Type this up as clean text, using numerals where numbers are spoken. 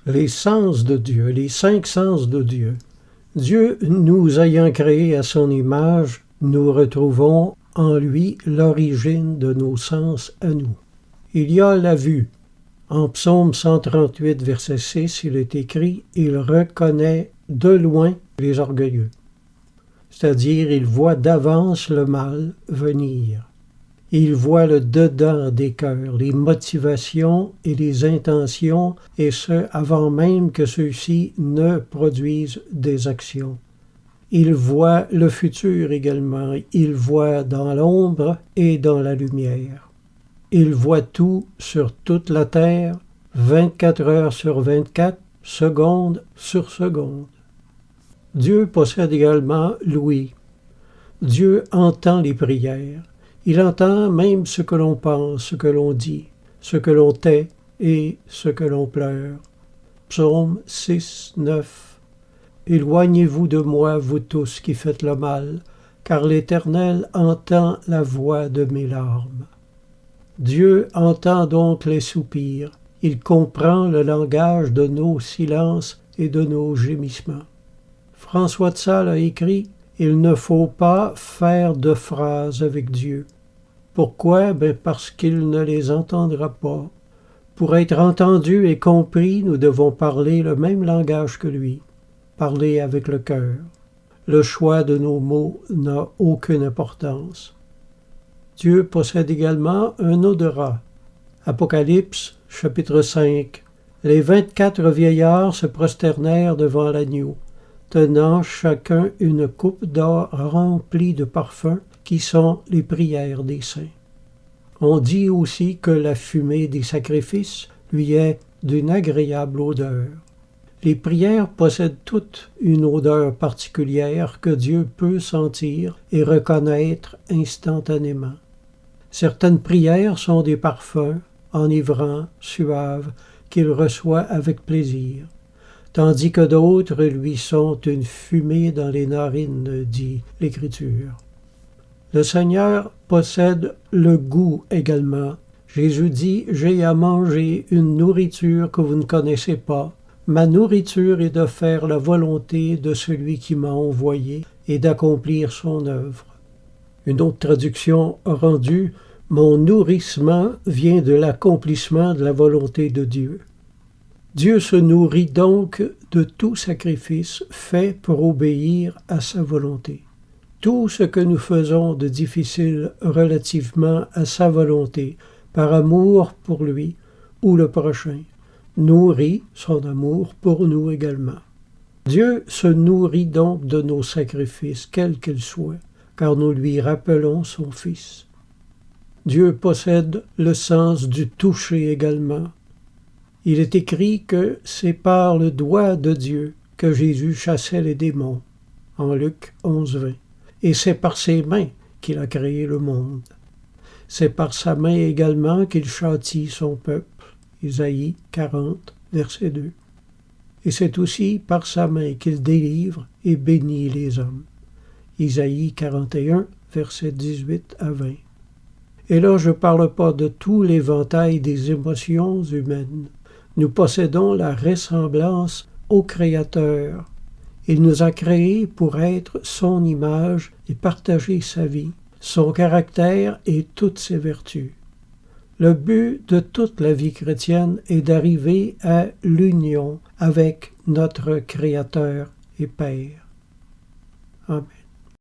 Les sens de Dieu, les 5 sens de Dieu. Dieu nous ayant créés à son image, nous retrouvons en lui l'origine de nos sens à nous. Il y a la vue. En Psaume 138, verset 6, il est écrit « Il reconnaît de loin les orgueilleux », c'est-à-dire il voit d'avance le mal venir. Il voit le dedans des cœurs, les motivations et les intentions, et ce, avant même que ceux-ci ne produisent des actions. Il voit le futur également, il voit dans l'ombre et dans la lumière. Il voit tout sur toute la terre, 24 heures sur 24, seconde sur seconde. Dieu possède également l'ouïe. Dieu entend les prières. Il entend même ce que l'on pense, ce que l'on dit, ce que l'on tait et ce que l'on pleure. Psaume 6, 9. Éloignez-vous de moi, vous tous qui faites le mal, car l'Éternel entend la voix de mes larmes. Dieu entend donc les soupirs. Il comprend le langage de nos silences et de nos gémissements. François de Sales a écrit « Il ne faut pas faire de phrases avec Dieu. » Pourquoi? Parce qu'il ne les entendra pas. Pour être entendu et compris, nous devons parler le même langage que lui, parler avec le cœur. Le choix de nos mots n'a aucune importance. Dieu possède également un odorat. Apocalypse, chapitre 5. Les 24 vieillards se prosternèrent devant l'agneau, tenant chacun une coupe d'or remplie de parfums, qui sont les prières des saints. On dit aussi que la fumée des sacrifices lui est d'une agréable odeur. Les prières possèdent toutes une odeur particulière que Dieu peut sentir et reconnaître instantanément. Certaines prières sont des parfums, enivrants, suaves, qu'il reçoit avec plaisir, tandis que d'autres lui sont une fumée dans les narines, dit l'Écriture. Le Seigneur possède le goût également. Jésus dit « J'ai à manger une nourriture que vous ne connaissez pas. Ma nourriture est de faire la volonté de celui qui m'a envoyé et d'accomplir son œuvre. » Une autre traduction a rendu « Mon nourrissement vient de l'accomplissement de la volonté de Dieu. » Dieu se nourrit donc de tout sacrifice fait pour obéir à sa volonté. Tout ce que nous faisons de difficile relativement à sa volonté, par amour pour lui ou le prochain, nourrit son amour pour nous également. Dieu se nourrit donc de nos sacrifices, quels qu'ils soient, car nous lui rappelons son Fils. Dieu possède le sens du toucher également. Il est écrit que c'est par le doigt de Dieu que Jésus chassait les démons, en Luc 11, 20. Et c'est par ses mains qu'il a créé le monde. C'est par sa main également qu'il châtie son peuple. Isaïe 40, verset 2. Et c'est aussi par sa main qu'il délivre et bénit les hommes. Isaïe 41, verset 18 à 20. Et là, je ne parle pas de tout l'éventail des émotions humaines. Nous possédons la ressemblance au Créateur. Il nous a créés pour être son image et partager sa vie, son caractère et toutes ses vertus. Le but de toute la vie chrétienne est d'arriver à l'union avec notre Créateur et Père. Amen.